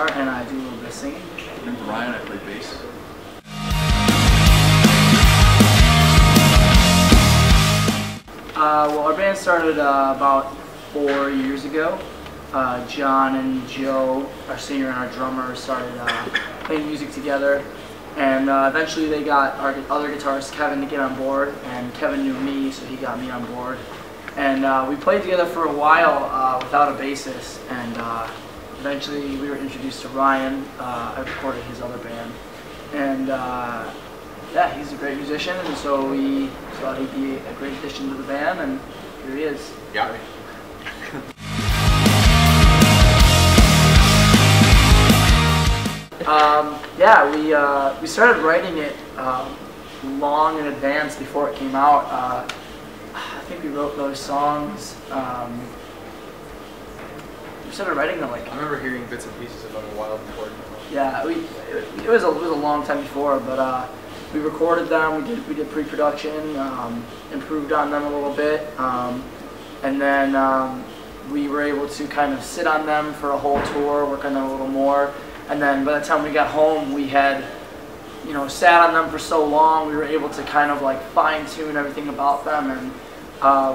guitar and I do a little bit of singing. My name's Ryan, I play bass. Well, our band started about 4 years ago. John and Joe, our singer and our drummer, started playing music together. And eventually they got our other guitarist, Kevin, to get on board. And Kevin knew me, so he got me on board. And we played together for a while without a bassist. And eventually we were introduced to Ryan. I recorded his other band. And yeah, he's a great musician, and so we thought he'd be a great addition to the band, and here he is. Got me. Yeah, we started writing it long in advance before it came out. I think we wrote those songs. We started writing them like. I remember hearing bits and pieces of them a while before. Yeah, it was a long time before, but we recorded them. We did pre-production, improved on them a little bit, and then we were able to kind of sit on them for a whole tour, work on them a little more. And then by the time we got home, we had, sat on them for so long, we were able to kind of like fine-tune everything about them, and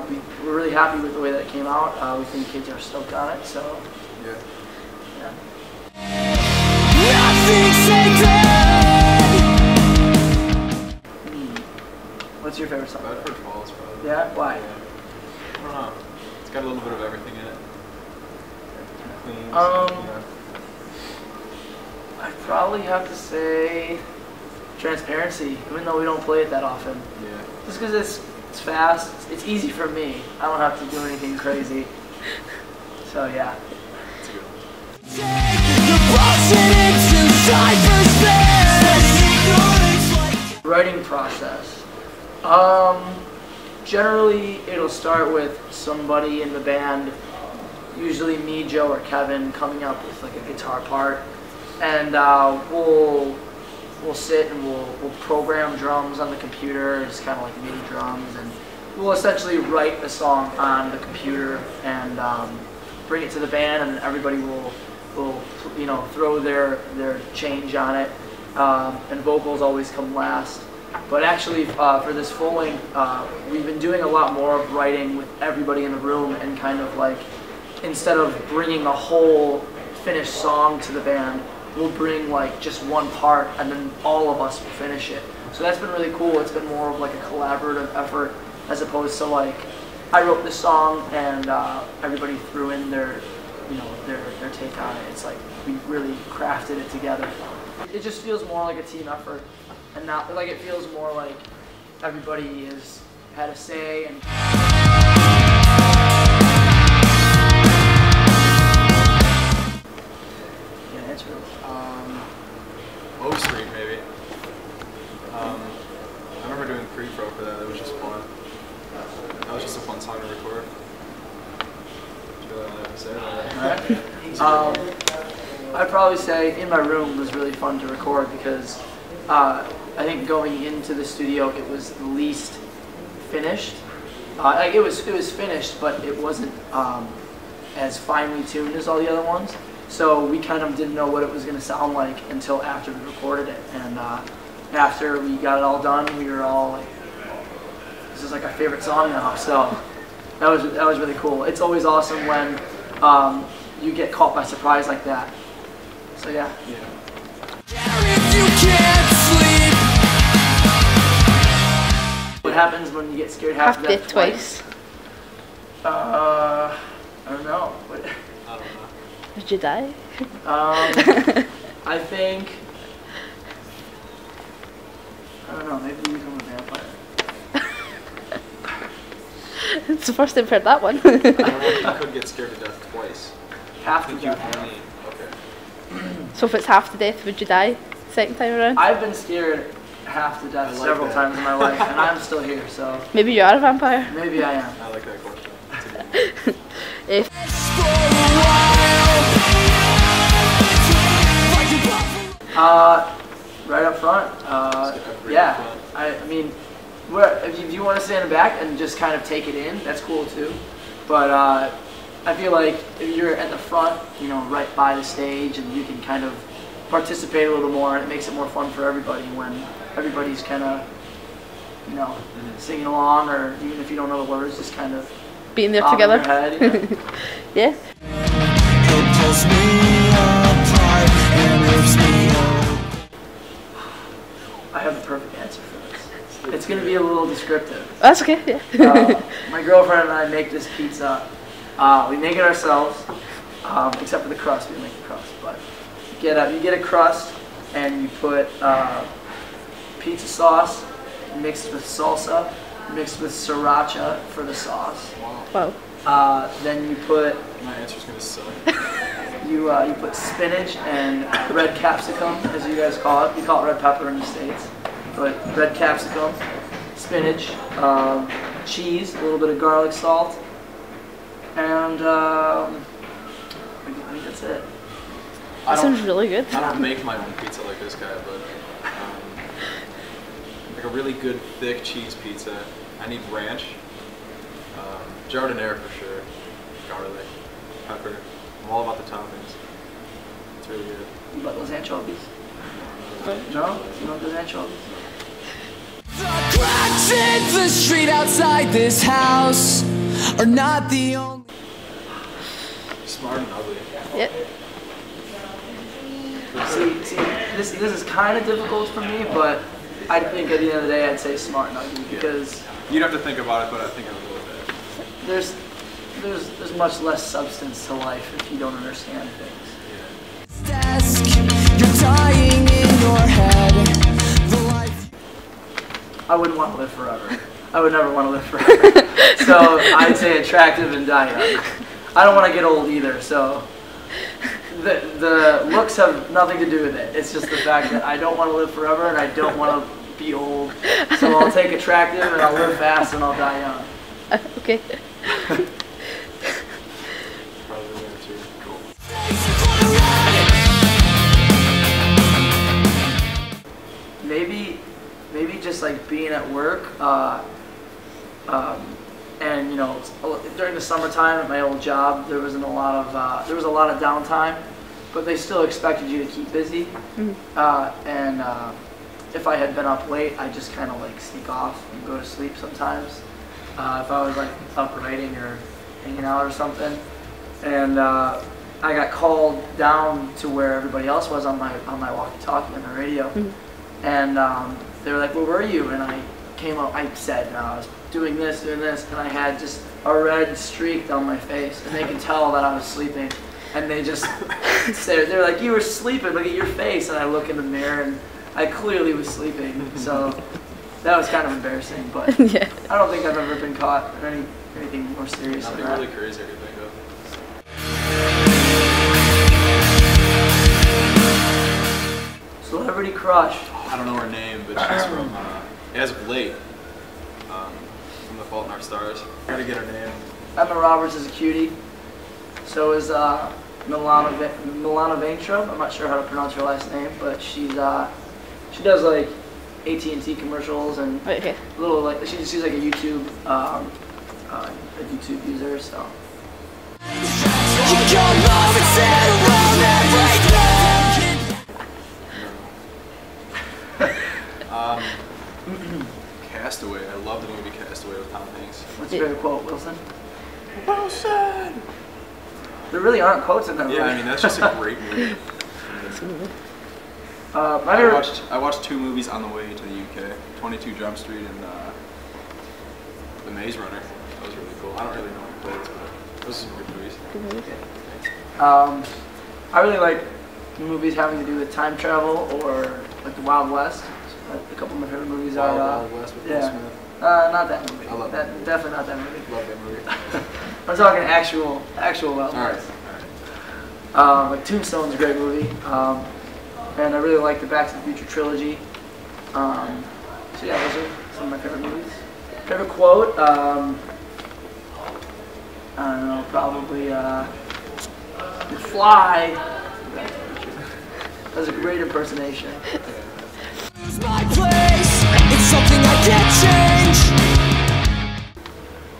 we were really happy with the way that it came out. We think kids are stoked on it, so yeah. What's your favorite song? Bedford Falls, probably. Yeah? Why? Yeah. I don't know. It's got a little bit of everything in it. Clean. I'd probably have to say Transparency, even though we don't play it that often. Yeah. Just because it's fast, it's easy for me. I don't have to do anything crazy. So yeah. That's a good one. Writing process. Generally it'll start with somebody in the band, usually me, Joe, or Kevin, coming up with like a guitar part, and we'll sit and we'll program drums on the computer, just kind of like MIDI drums, and we'll essentially write the song on the computer and bring it to the band, and everybody will throw their change on it, and vocals always come last. But actually, for this full length, we've been doing a lot more of writing with everybody in the room, and kind of like, instead of bringing a whole finished song to the band, we'll bring like just one part, and then all of us will finish it. So that's been really cool. It's been more of like a collaborative effort, as opposed to like, I wrote this song and everybody threw in their take on it. It's like we really crafted it together. It just feels more like a team effort, and not like, it feels more like everybody has had a say. And yeah, it's really O Street, maybe. I remember doing pre-pro for that. It was just fun. That was just a fun song to record. Do you really have to say that? I'd probably say In My Room was really fun to record, because I think going into the studio it was the least finished. Like it was finished, but it wasn't as finely tuned as all the other ones. So we kind of didn't know what it was going to sound like until after we recorded it. And after we got it all done, we were all like, this is like our favorite song now. So that was really cool. It's always awesome when you get caught by surprise like that. So yeah. What happens when you get scared half to death twice? I don't know. What? I don't know. Did you die? I think, I don't know, maybe you become a vampire. It's the first time I've heard that one. I don't know if you could get scared to death twice. Half I to think you death. only, okay. So if it's half to death, would you die second time around? I've been scared half to death several times in my life, and I'm still here, so Maybe you are a vampire. maybe I am. I like that question. That's a good one. If Right up front. Yeah. I mean, if you want to stand in the back and just kind of take it in, that's cool too. But I feel like if you're at the front, you know, right by the stage, and you can kind of participate a little more, and it makes it more fun for everybody when everybody's kind of, you know, singing along, or even if you don't know the words, just kind of being there together. In your head, Yeah. I have the perfect answer for this. It's going to be a little descriptive. That's okay. Yeah. My girlfriend and I make this pizza. We make it ourselves, except for the crust. We make the crust, but you get a crust, and you put pizza sauce mixed with salsa, mixed with sriracha for the sauce. Wow. Then you put. My answer's gonna suck. You put spinach and red capsicum, as you guys call it. We call it red pepper in the States. But red capsicum, spinach, cheese, a little bit of garlic salt, and I think that's it. That sounds really good. I don't make my own pizza like this guy, but like a really good thick cheese pizza. I need ranch, jardinere for sure, garlic, pepper. I'm all about the toppings. It's really good. You about those anchovies? No? You want those anchovies? The cracks in the street outside this house are not the only. Smart and ugly. Yep. See, this is kind of difficult for me, but I think at the end of the day I'd say smart and ugly, because You'd have to think about it, but I think I would go with that. there's much less substance to life if you don't understand things. Desk, you're dying in your head. The life. I wouldn't want to live forever. I would never want to live forever. So I'd say attractive and die young. I don't want to get old either, so the looks have nothing to do with it. It's just the fact that I don't want to live forever and I don't want to be old. So I'll take attractive and I'll live fast and I'll die young. Okay. Probably the answer. Cool. Maybe just like being at work, and you know, during the summertime at my old job, there was a lot of downtime, but they still expected you to keep busy. And if I had been up late, I just kind of like sneak off and go to sleep sometimes. If I was like up writing or hanging out or something, and I got called down to where everybody else was on my walkie-talkie on the radio, and they were like, "Where were you?" And I came up. I said, "No, I was doing this, and I had just a red streak down my face, and they could tell that I was sleeping, and they just they're like, "You were sleeping. Look at your face." And I look in the mirror, and I clearly was sleeping. So that was kind of embarrassing, but Yeah. I don't think I've ever been caught in anything more serious than Nothing that. really crazy I can think of. Celebrity crush. I don't know her name, but she's from, as of late, from The Fault in Our Stars. Gotta get her name. Emma Roberts is a cutie. So is Milana Vaintrub. I'm not sure how to pronounce her last name, but she does like AT&T commercials and Okay. little like she's like a YouTube user. So You come home and settle on everything. Castaway. I love the movie Castaway with Tom Hanks. what's your favorite quote, Wilson? Wilson! There really aren't quotes in that movie. Yeah, I mean, that's just a great movie. My favorite. I watched two movies on the way to the UK, 22 Jump Street and The Maze Runner. That was really cool. I don't really know any quotes, but those are some good movies. Good movie. I really like movies having to do with time travel or like the Wild West. A couple of my favorite movies are Wild West with Will yeah. Smith. Not that movie. I love that. Definitely not that movie. Love that movie. I'm talking actual Wild Alright. West. Like Tombstone's a great movie, and I really like the Back to the Future trilogy. So yeah, those are some of my favorite movies. Favorite quote? I don't know, probably "You fly." Back to the Future. That's a great impersonation. Lose my place. It's something I can't change.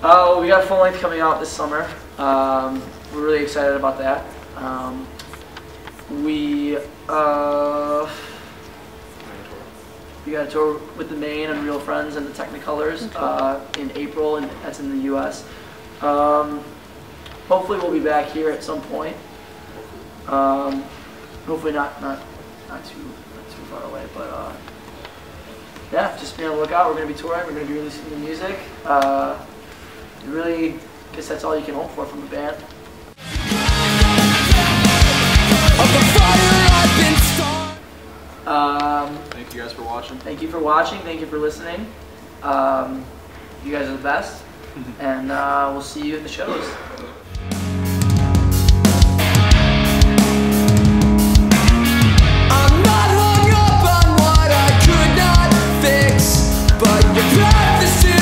Oh, we got full length coming out this summer. We're really excited about that. We got a tour with the Maine and Real Friends and the Technicolors in April, and that's in the U.S. Hopefully we'll be back here at some point. Hopefully not too far away, but yeah, just be on the lookout. We're going to be touring. We're going to be releasing the music. Really, I guess that's all you can hope for from the band. Thank you guys for watching. Thank you for watching. Thank you for listening. You guys are the best, and we'll see you in the shows. I'm not hung up on what I could not fix, but your path is to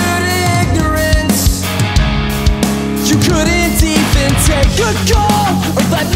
ignorance. You couldn't even take a call or let me